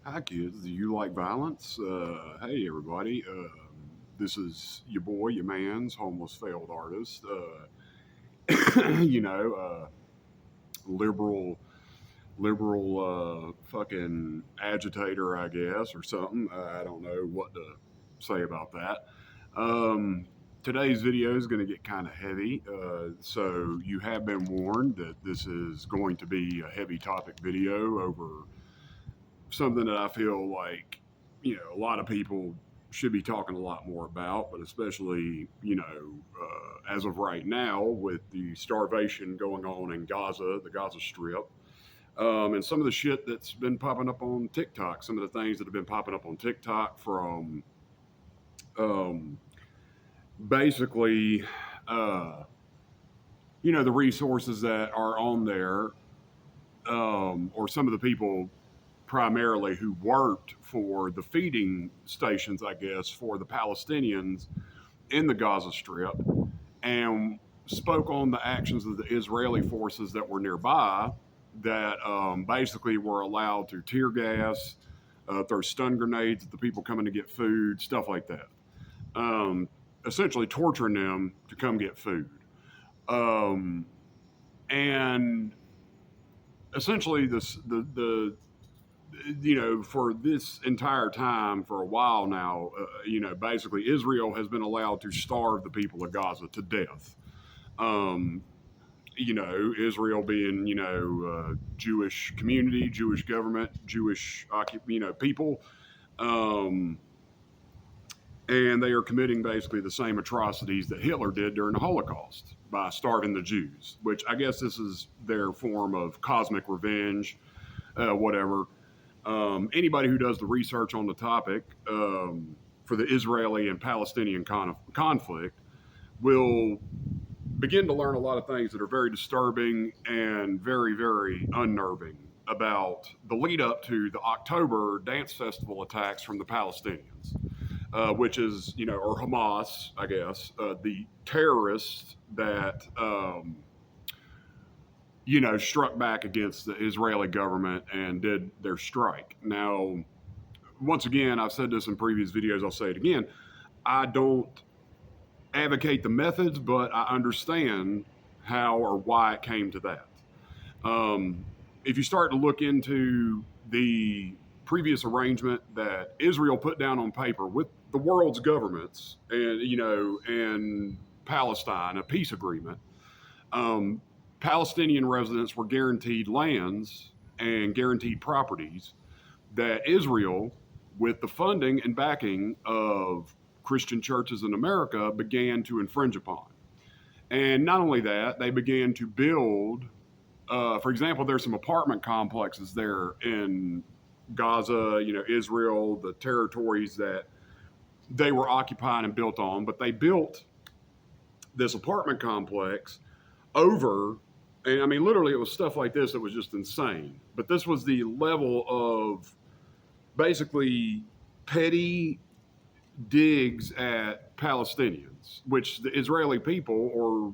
Hi, kids. Do you like violence? Hey, everybody. This is your boy, your man's homeless failed artist. Liberal, fucking agitator, I guess, or something. I don't know what to say about that. Um, Today's video is going to get kind of heavy, so you have been warned that this is going to be a heavy topic video over something that I feel like, a lot of people should be talking a lot more about, but especially, as of right now with the starvation going on in Gaza, the Gaza Strip, and some of the shit that's been popping up on TikTok, some of the things that have been popping up on TikTok from um, basically, uh, the resources that are on there, or some of the people primarily who worked for the feeding stations, I guess, for the Palestinians in the Gaza Strip and spoke on the actions of the Israeli forces that were nearby that basically were allowed to tear gas, throw stun grenades at the people coming to get food, stuff like that. Um, Essentially torturing them to come get food. Um, and essentially, for this entire time, for a while now, basically Israel has been allowed to starve the people of Gaza to death. Um, Israel being, Jewish community, Jewish government, Jewish, people. Um, and they are committing basically the same atrocities that Hitler did during the Holocaust by starving the Jews, which I guess this is their form of cosmic revenge, whatever. Anybody who does the research on the topic for the Israeli and Palestinian conflict will begin to learn a lot of things that are very disturbing and very, very unnerving about the lead up to the October dance festival attacks from the Palestinians, which is, or Hamas, I guess, the terrorists that struck back against the Israeli government and did their strike. Now, once again, I've said this in previous videos, I'll say it again. I don't advocate the methods, but I understand how or why it came to that. Um, if you start to look into the previous arrangement that Israel put down on paper with the world's governments and Palestine, a peace agreement, um, Palestinian residents were guaranteed lands and guaranteed properties that Israel, with the funding and backing of Christian churches in America, began to infringe upon. And not only that, they began to build, for example, there's some apartment complexes there in Gaza, Israel, the territories that they were occupying and built on, but they built this apartment complex over, and I mean, literally, it was stuff like this that was just insane. But this was the level of basically petty digs at Palestinians, which the Israeli people, or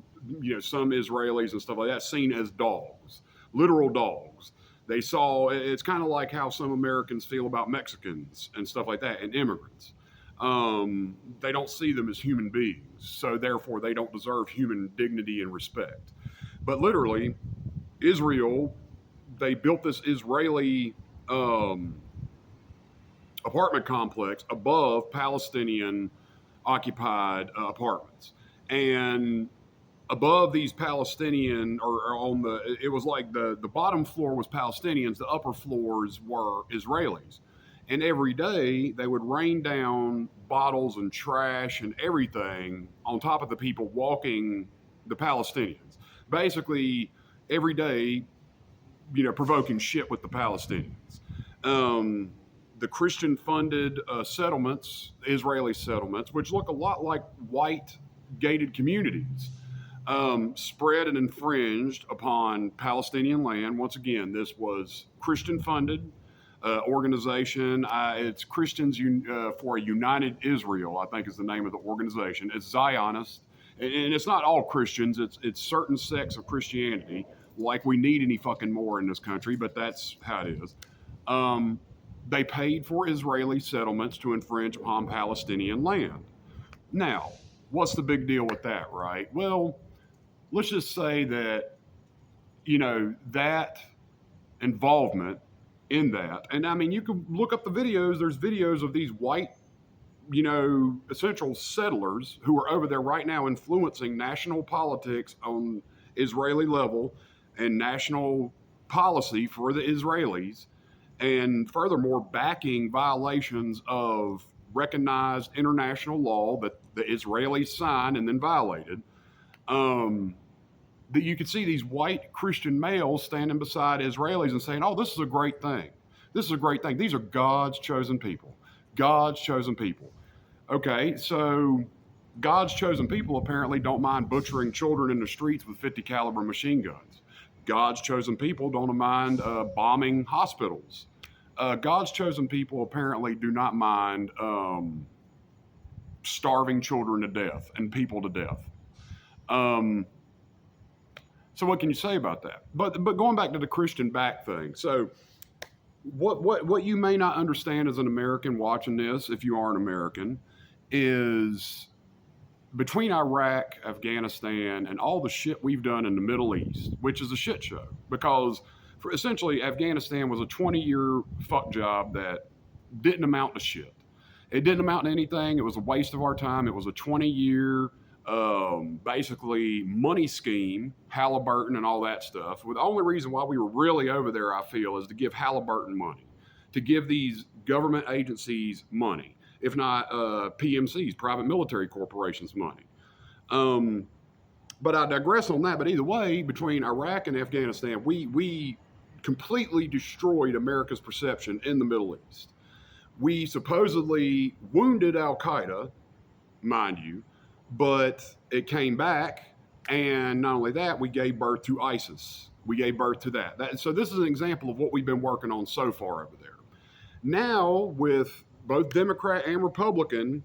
some Israelis and stuff like that, seen as dogs, literal dogs. They saw it's kind of like how some Americans feel about Mexicans and stuff like that, and immigrants. They don't see them as human beings, so therefore they don't deserve human dignity and respect. But literally, Israel, they built this Israeli um, apartment complex above Palestinian occupied apartments. And above these Palestinian, or on it was like the bottom floor was Palestinians, the upper floors were Israelis. And every day they would rain down bottles and trash and everything on top of the people walking the Palestinians. Basically, every day, provoking shit with the Palestinians. Um, the Christian funded settlements, Israeli settlements, which look a lot like white gated communities, spread and infringed upon Palestinian land. Once again, this was Christian funded organization. It's Christians for a United Israel, I think is the name of the organization. It's Zionist, and it's not all Christians. It's certain sects of Christianity. Like we need any fucking more in this country, but that's how it is. Um, They paid for Israeli settlements to infringe upon Palestinian land. Now, what's the big deal with that, right? Well, let's just say that, that involvement in that, and I mean, you can look up the videos. There's videos of these white, essential settlers who are over there right now influencing national politics on Israeli level and national policy for the Israelis, and furthermore, backing violations of recognized international law that the Israelis signed and then violated. That you could see these white Christian males standing beside Israelis and saying, "Oh, this is a great thing. This is a great thing. These are God's chosen people. God's chosen people." Okay, so God's chosen people apparently don't mind butchering children in the streets with 50 caliber machine guns. God's chosen people don't mind bombing hospitals. God's chosen people apparently do not mind starving children to death and people to death. So what can you say about that? But going back to the Christian back thing. So what you may not understand as an American watching this, if you are an American, is between Iraq, Afghanistan, and all the shit we've done in the Middle East, which is a shit show, because for essentially Afghanistan was a 20-year fuck job that didn't amount to shit. It didn't amount to anything. It was a waste of our time. It was a 20-year basically money scheme, Halliburton and all that stuff. The only reason why we were really over there, I feel, is to give Halliburton money, to give these government agencies money, if not PMCs, private military corporations, money. But I digress on that. But either way, between Iraq and Afghanistan, we completely destroyed America's perception in the Middle East. We supposedly wounded Al-Qaeda, mind you, but it came back, and not only that, we gave birth to ISIS. We gave birth to that. So this is an example of what we've been working on so far over there. Now, with both Democrat and Republican,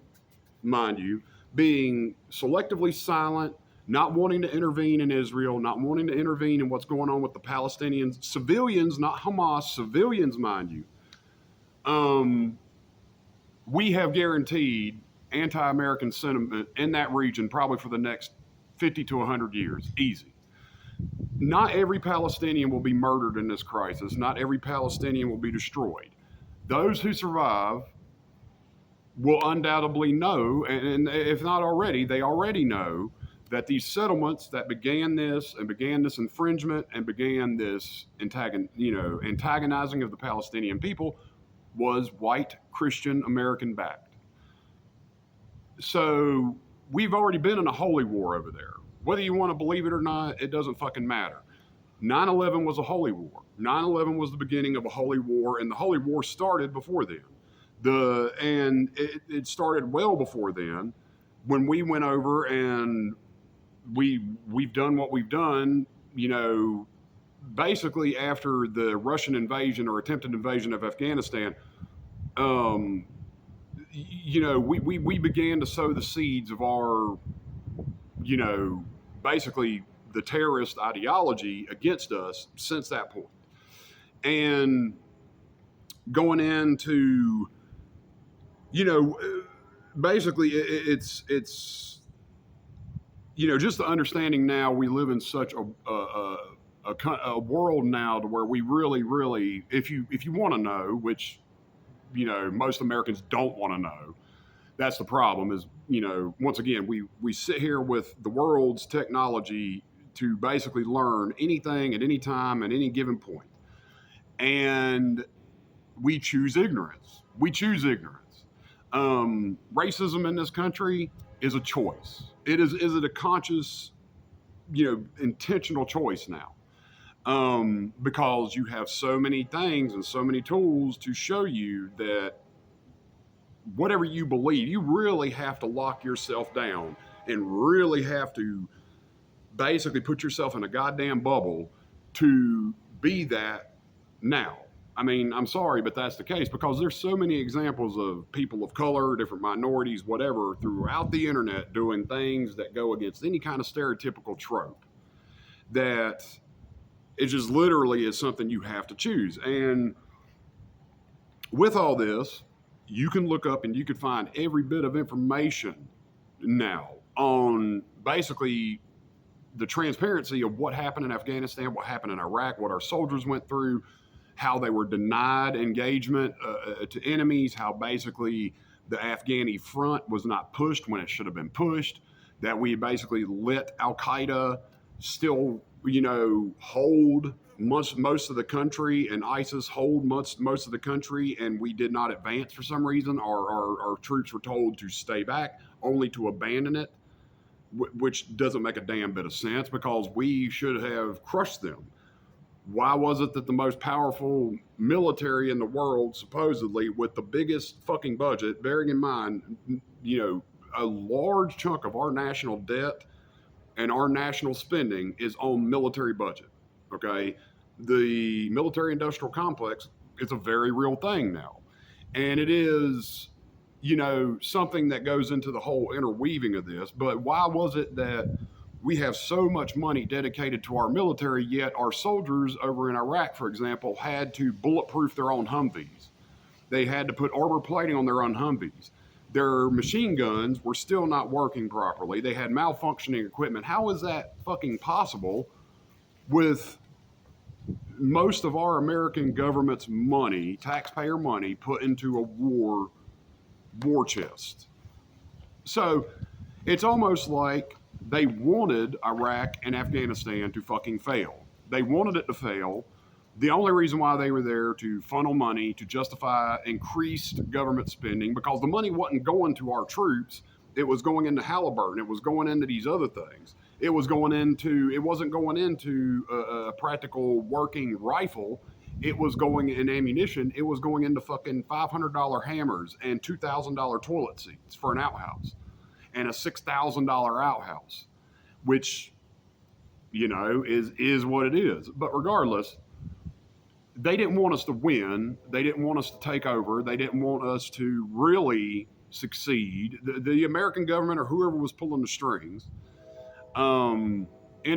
mind you, being selectively silent, not wanting to intervene in Israel, not wanting to intervene in what's going on with the Palestinians, civilians, not Hamas, civilians, mind you, we have guaranteed anti-American sentiment in that region probably for the next 50 to 100 years, easy. Not every Palestinian will be murdered in this crisis. Not every Palestinian will be destroyed. Those who survive will undoubtedly know, and if not already, they already know that these settlements that began this infringement and began this antagonizing of the Palestinian people was white Christian American backed. So we've already been in a holy war over there. Whether you want to believe it or not, it doesn't fucking matter. 9/11 was a holy war. 9/11 was the beginning of a holy war, and the holy war started before then. It started well before then, when we went over and we've done what we've done. Basically after the Russian invasion or attempted invasion of Afghanistan. We began to sow the seeds of our, basically the terrorist ideology against us since that point. And going into, basically it's just the understanding now we live in such a world now to where we really, if you want to know, which most Americans don't want to know. That's the problem is, once again, we sit here with the world's technology to basically learn anything at any time at any given point. And we choose ignorance. Racism in this country is a choice. Is it a conscious, intentional choice now? Because you have so many things and so many tools to show you that whatever you believe, you really have to lock yourself down and really have to basically put yourself in a goddamn bubble to be that now. I mean, I'm sorry, but that's the case, because there's so many examples of people of color, different minorities, whatever, throughout the internet doing things that go against any kind of stereotypical trope, that it just literally is something you have to choose. And with all this, you can look up and you can find every bit of information now on basically the transparency of what happened in Afghanistan, what happened in Iraq, what our soldiers went through, how they were denied engagement to enemies, how basically the Afghani front was not pushed when it should have been pushed, that we basically let Al Qaeda still, hold most of the country, and ISIS hold most of the country, and we did not advance for some reason. Our troops were told to stay back, only to abandon it, which doesn't make a damn bit of sense because we should have crushed them. Why was it that the most powerful military in the world, supposedly with the biggest fucking budget, bearing in mind, a large chunk of our national debt and our national spending is on military budget, okay? The military industrial complex is a very real thing now. And it is, something that goes into the whole interweaving of this. But why was it that we have so much money dedicated to our military, yet our soldiers over in Iraq, for example, had to bulletproof their own Humvees? They had to put armor plating on their own Humvees. Their machine guns were still not working properly. They had malfunctioning equipment. How is that fucking possible with most of our American government's money, taxpayer money, put into a war chest? So it's almost like they wanted Iraq and Afghanistan to fucking fail. They wanted it to fail. The only reason why they were there to funnel money to justify increased government spending, because the money wasn't going to our troops. It was going into Halliburton. It was going into these other things. It wasn't going into a practical working rifle. It was going in ammunition. It was going into fucking $500 hammers and $2,000 toilet seats for an outhouse and a $6,000 outhouse, which, is what it is. But regardless, they didn't want us to win. They didn't want us to take over. They didn't want us to really succeed. The American government or whoever was pulling the strings in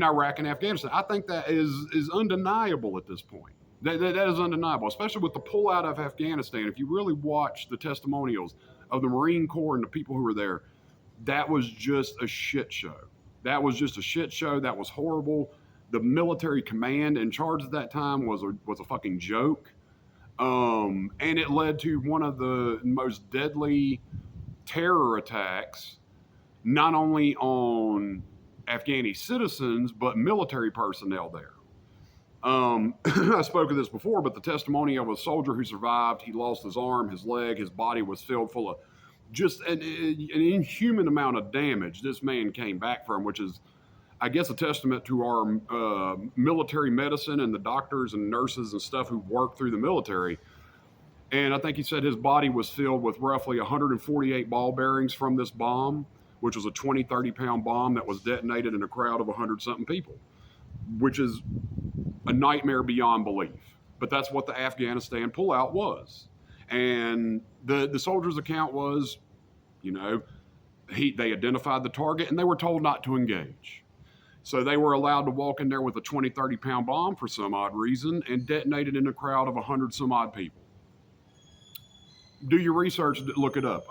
Iraq and Afghanistan, I think that is undeniable at this point. That is undeniable, especially with the pullout of Afghanistan. If you really watch the testimonials of the Marine Corps and the people who were there, that was just a shit show. That was just a shit show. That was horrible. The military command in charge at that time was a fucking joke. And it led to one of the most deadly terror attacks, not only on Afghani citizens, but military personnel there. I spoke of this before, but the testimony of a soldier who survived, he lost his arm, his leg, his body was filled full of just an inhuman amount of damage this man came back from, which is, I guess, a testament to our military medicine and the doctors and nurses and stuff who work through the military. And I think he said his body was filled with roughly 148 ball bearings from this bomb, which was a 20, 30-pound bomb that was detonated in a crowd of 100-something people, which is a nightmare beyond belief. But that's what the Afghanistan pullout was. And the soldier's account was, they identified the target and they were told not to engage. So they were allowed to walk in there with a 20, 30-pound bomb for some odd reason and detonate it in a crowd of 100 some odd people. Do your research, look it up.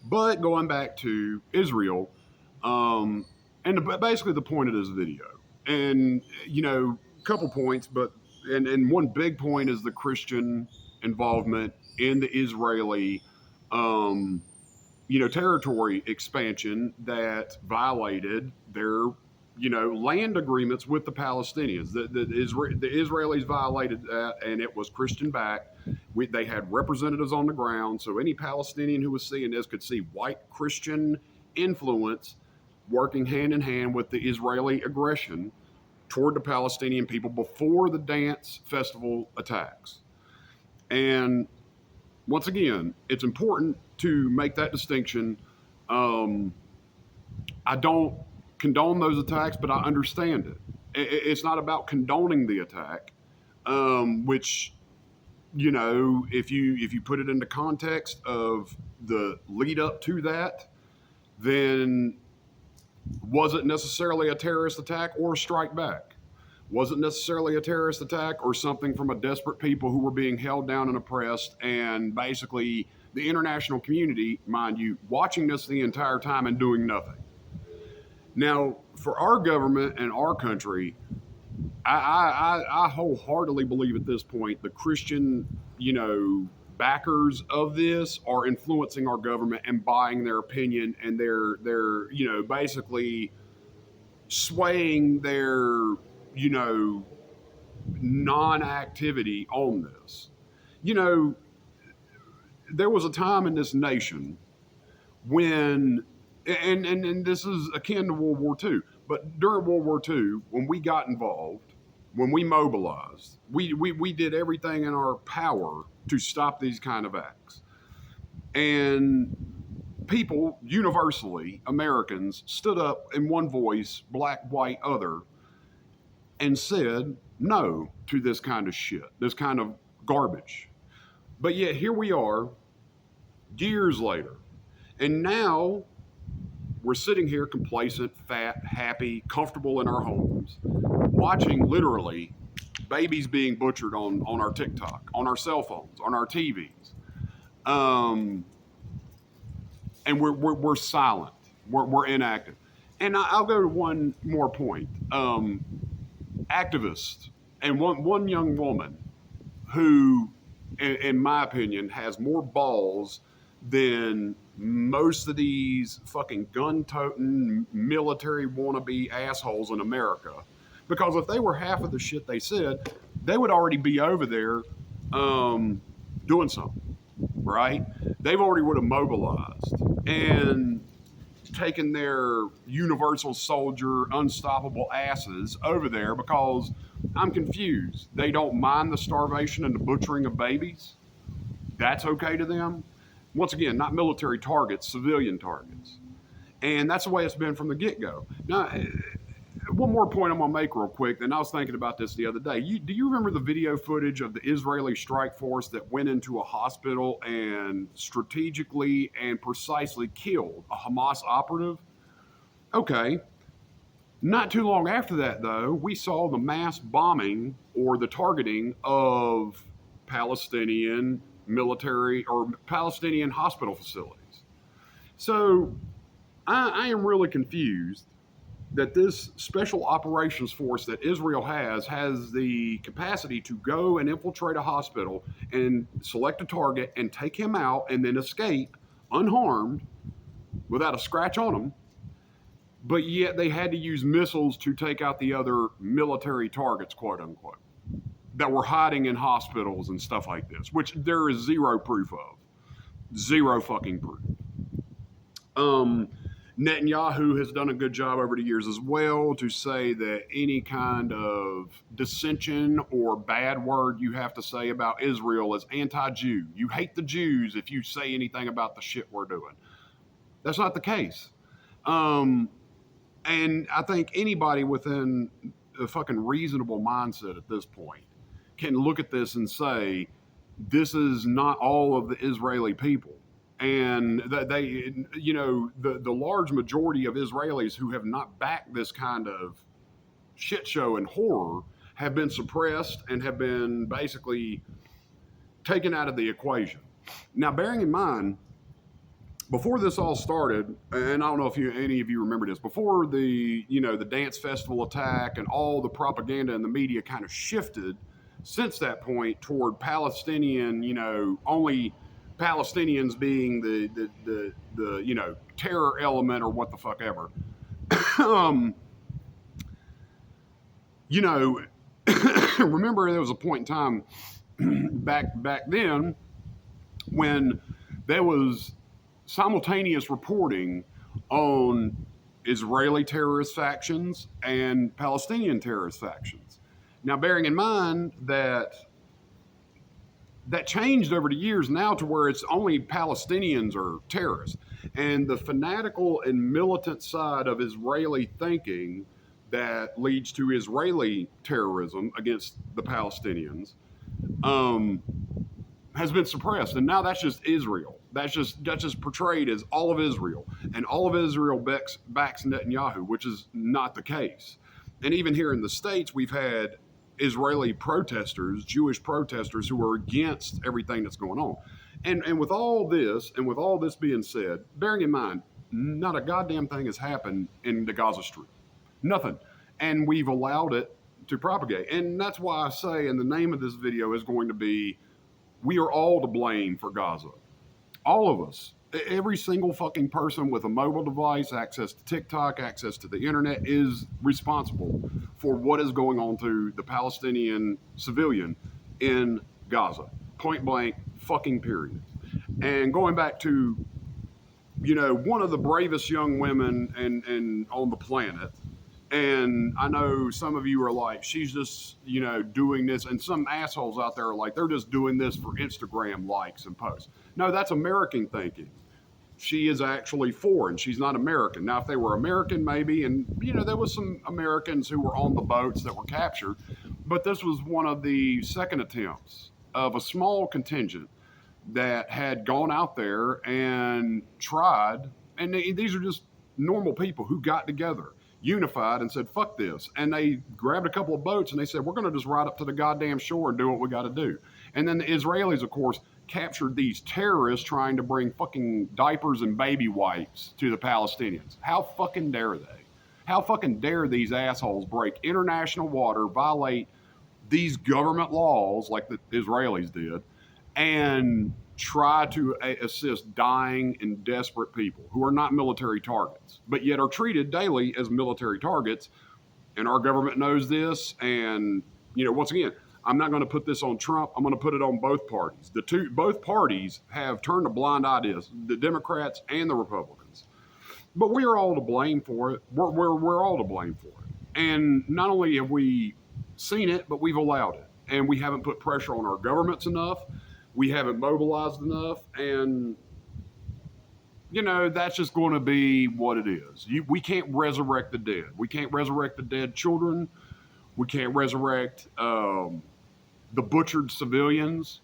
But going back to Israel, and basically the point of this video, and, a couple points, and one big point is the Christian involvement in the Israeli, territory expansion that violated their land agreements with the Palestinians. The Israelis violated that, and it was Christian backed. They had representatives on the ground, so any Palestinian who was seeing this could see white Christian influence working hand in hand with the Israeli aggression toward the Palestinian people before the dance festival attacks. And once again, it's important to make that distinction. I don't condone those attacks, but I understand it. It's not about condoning the attack, which, if you put it into context of the lead up to that, then was it necessarily a terrorist attack or a strike back? wasn't necessarily a terrorist attack or something from a desperate people who were being held down and oppressed, and basically the international community, mind you, watching this the entire time and doing nothing. Now, for our government and our country, I wholeheartedly believe at this point the Christian, backers of this are influencing our government and buying their opinion, and they're basically swaying their you know non-activity on this. You know, there was a time in this nation when, and this is akin to World War II, but during World War II, when we got involved, when we mobilized, we did everything in our power to stop these kind of acts. And people, universally, Americans, stood up in one voice, black, white, other, and said no to this kind of shit, this kind of garbage. But yet here we are, years later, and now we're sitting here complacent, fat, happy, comfortable in our homes, watching literally babies being butchered on our TikTok, on our cell phones, on our TVs. And we're silent. We're inactive. And I'll go to one more point. Activists and one young woman who, in my opinion, has more balls than most of these fucking gun-toting military wannabe assholes in America. Because if they were half of the shit they said, they would already be over there doing something, right? They've already would have mobilized and taken their universal soldier, unstoppable asses over there, because I'm confused. They don't mind the starvation and the butchering of babies. That's okay to them. Once again, not military targets, civilian targets. And that's the way it's been from the get-go. Now, one more point I'm going to make real quick, and I was thinking about this the other day. Do you remember the video footage of the Israeli strike force that went into a hospital and strategically and precisely killed a Hamas operative? Okay. Not too long after that, though, we saw the mass bombing or the targeting of Palestinian military or Palestinian hospital facilities. So I am really confused that this special operations force that Israel has the capacity to go and infiltrate a hospital and select a target and take him out and then escape unharmed without a scratch on him. But yet they had to use missiles to take out the other military targets, quote unquote, that were hiding in hospitals and stuff like this, which there is zero proof of. Zero fucking proof. Netanyahu has done a good job over the years as well to say that any kind of dissension or bad word you have to say about Israel is anti-Jew. You hate the Jews if you say anything about the shit we're doing. That's not the case. And I think anybody within a fucking reasonable mindset at this point can look at this and say, this is not all of the Israeli people. And they, the large majority of Israelis who have not backed this kind of shit show and horror have been suppressed and have been basically taken out of the equation. Now, bearing in mind, before this all started, and I don't know if any of you remember this, before the dance festival attack and all the propaganda and the media kind of shifted since that point toward Palestinian, only Palestinians being the terror element or what the fuck ever. Remember there was a point in time back then when there was simultaneous reporting on Israeli terrorist factions and Palestinian terrorist factions. Now, bearing in mind that changed over the years now to where it's only Palestinians are terrorists. And the fanatical and militant side of Israeli thinking that leads to Israeli terrorism against the Palestinians has been suppressed. And now that's just Israel. That's just portrayed as all of Israel. And all of Israel backs Netanyahu, which is not the case. And even here in the States, we've had Israeli protesters, Jewish protesters who are against everything that's going on. And with all this, and with all this being said, bearing in mind, not a goddamn thing has happened in the Gaza Strip. Nothing. And we've allowed it to propagate. And that's why I say, and the name of this video is going to be, we are all to blame for Gaza. All of us. Every single fucking person with a mobile device, access to TikTok, access to the internet, is responsible for what is going on to the Palestinian civilian in Gaza. Point blank, fucking period. And going back to, one of the bravest young women and on the planet. And I know some of you are like, she's just, doing this. And some assholes out there are like, they're just doing this for Instagram likes and posts. No, that's American thinking. She is actually foreign. She's not American. Now, if they were American, maybe, and, there was some Americans who were on the boats that were captured. But this was one of the second attempts of a small contingent that had gone out there and tried. And these are just normal people who got together, unified, and said, fuck this. And they grabbed a couple of boats and they said, we're going to just ride up to the goddamn shore and do what we got to do. And then the Israelis, of course, captured these terrorists trying to bring fucking diapers and baby wipes to the Palestinians. How fucking dare they? How fucking dare these assholes break international water, violate these government laws like the Israelis did, and try to assist dying and desperate people who are not military targets, but yet are treated daily as military targets. And our government knows this. And, once again, I'm not going to put this on Trump. I'm going to put it on both parties. Both parties have turned a blind eye to this, the Democrats and the Republicans. But we are all to blame for it. We're all to blame for it. And not only have we seen it, but we've allowed it. And we haven't put pressure on our governments enough. We haven't mobilized enough. And, that's just going to be what it is. We can't resurrect the dead. We can't resurrect the dead children. We can't resurrect the butchered civilians,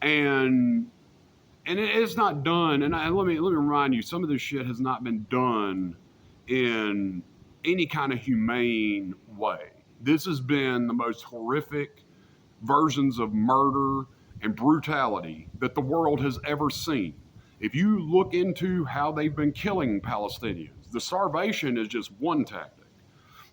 and it's not done. And let me remind you, some of this shit has not been done in any kind of humane way. This has been the most horrific versions of murder and brutality that the world has ever seen. If you look into how they've been killing Palestinians, the starvation is just one tactic.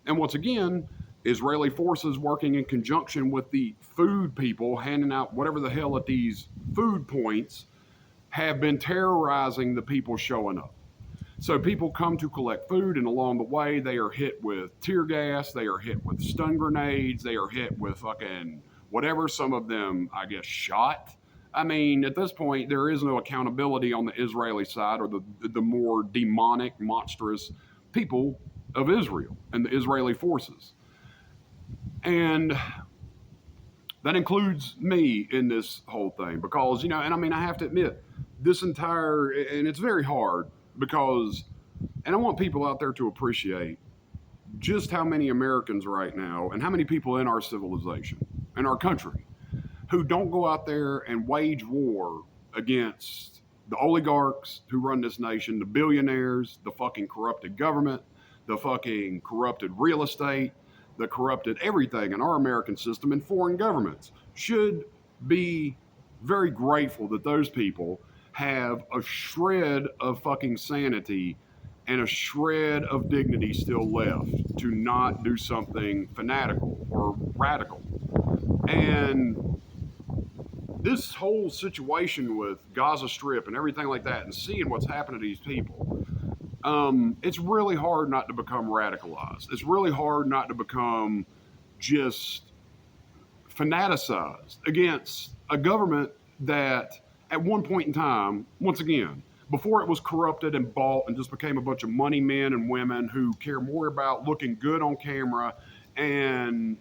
And once again, Israeli forces working in conjunction with the food people handing out whatever the hell at these food points have been terrorizing the people showing up. So people come to collect food, and along the way they are hit with tear gas, they are hit with stun grenades, they are hit with fucking whatever, some of them, I guess, shot. I mean, at this point, there is no accountability on the Israeli side, or the more demonic, monstrous people of Israel and the Israeli forces. And that includes me in this whole thing because, and I mean, I have to admit, this entire, and it's very hard because, and I want people out there to appreciate just how many Americans right now and how many people in our civilization, in our country, who don't go out there and wage war against the oligarchs who run this nation, the billionaires, the fucking corrupted government, the fucking corrupted real estate, the corrupted everything in our American system, and foreign governments should be very grateful that those people have a shred of fucking sanity and a shred of dignity still left to not do something fanatical or radical. And this whole situation with Gaza Strip and everything like that, and seeing what's happened to these people, it's really hard not to become radicalized. It's really hard not to become just fanaticized against a government that at one point in time, once again, before it was corrupted and bought and just became a bunch of money men and women who care more about looking good on camera. And,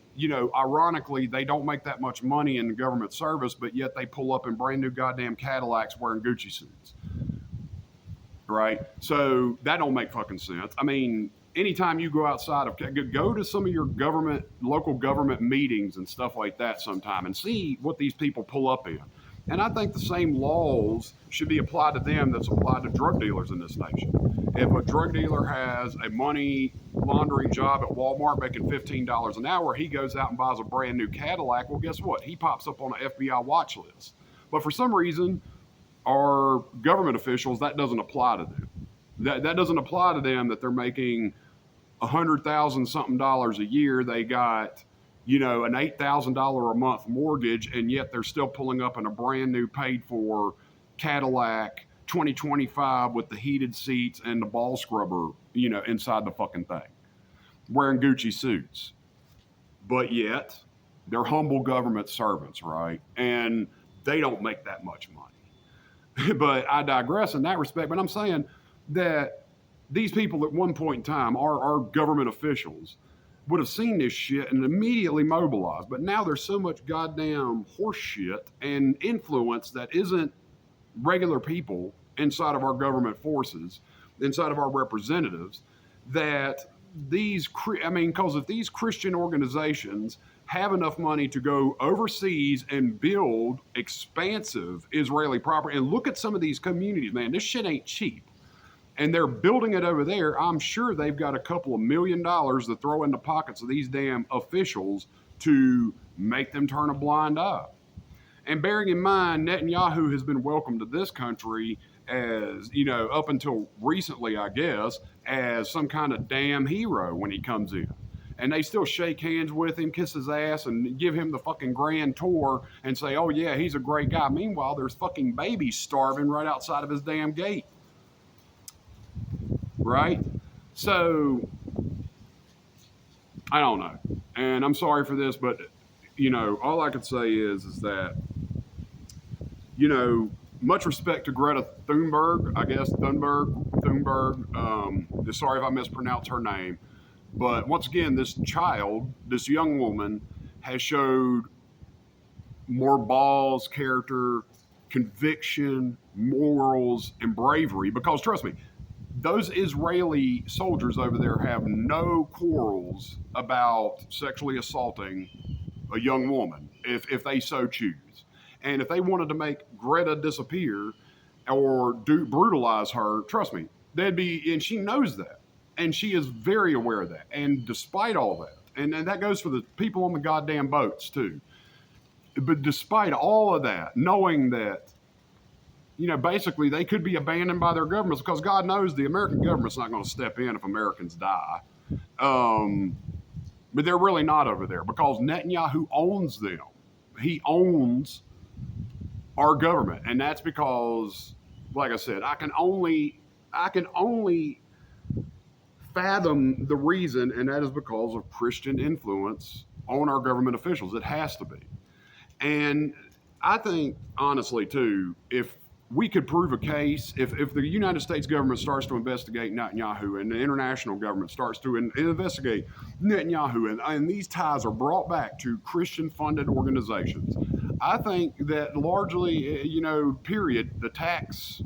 ironically, they don't make that much money in the government service, but yet they pull up in brand new goddamn Cadillacs wearing Gucci suits. Right? So that don't make fucking sense. I mean, anytime you go outside of, go to some of your local government meetings and stuff like that sometime and see what these people pull up in. And I think the same laws should be applied to them that's applied to drug dealers in this nation. If a drug dealer has a money laundering job at Walmart making $15 an hour, he goes out and buys a brand new Cadillac. Well, guess what? He pops up on an FBI watch list. But for some reason, our government officials, that doesn't apply to them. That doesn't apply to them that they're making $100,000 something a year. They got, an $8,000 a month mortgage, and yet they're still pulling up in a brand new paid for Cadillac 2025 with the heated seats and the ball scrubber, inside the fucking thing, wearing Gucci suits. But yet, they're humble government servants, right? And they don't make that much money. But I digress in that respect. But I'm saying that these people at one point in time, our government officials, would have seen this shit and immediately mobilized. But now there's so much goddamn horse shit and influence that isn't regular people inside of our government forces, inside of our representatives, that because if these Christian organizations have enough money to go overseas and build expansive Israeli property, and look at some of these communities, man, this shit ain't cheap. And they're building it over there. I'm sure they've got a couple of $1 million to throw in the pockets of these damn officials to make them turn a blind eye. And bearing in mind, Netanyahu has been welcomed to this country as, up until recently, I guess, as some kind of damn hero when he comes in. And they still shake hands with him, kiss his ass, and give him the fucking grand tour and say, oh yeah, he's a great guy. Meanwhile, there's fucking babies starving right outside of his damn gate. Right? So, I don't know. And I'm sorry for this, but, all I could say is that, much respect to Greta Thunberg, I guess, Thunberg. Sorry if I mispronounce her name. But once again, this young woman, has showed more balls, character, conviction, morals, and bravery. Because trust me, those Israeli soldiers over there have no quarrels about sexually assaulting a young woman if they so choose. And if they wanted to make Greta disappear or brutalize her, trust me, and she knows that. And she is very aware of that. And despite all that, and that goes for the people on the goddamn boats too. But despite all of that, knowing that, basically they could be abandoned by their governments, because God knows the American government's not going to step in if Americans die. But they're really not over there, because Netanyahu owns them. He owns our government. And that's because, like I said, I can only fathom the reason, and that is because of Christian influence on our government officials. It has to be. And I think, honestly, too, if we could prove a case, if the United States government starts to investigate Netanyahu and the international government starts to investigate Netanyahu, and these ties are brought back to Christian-funded organizations, I think that largely, period, the tax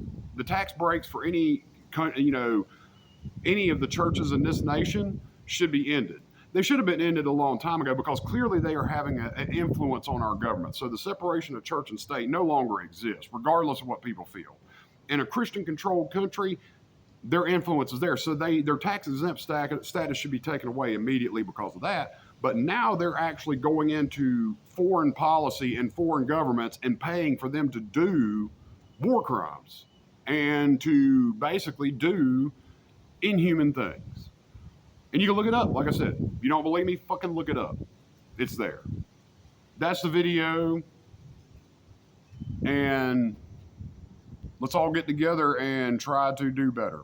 breaks for any of the churches in this nation should be ended. They should have been ended a long time ago, because clearly they are having an influence on our government. So the separation of church and state no longer exists, regardless of what people feel. In a Christian-controlled country, their influence is there. So their tax-exempt status should be taken away immediately because of that. But now they're actually going into foreign policy and foreign governments and paying for them to do war crimes and to basically do inhuman things. And you can look it up. Like I said, if you don't believe me, fucking look it up. It's there. That's the video. And let's all get together and try to do better.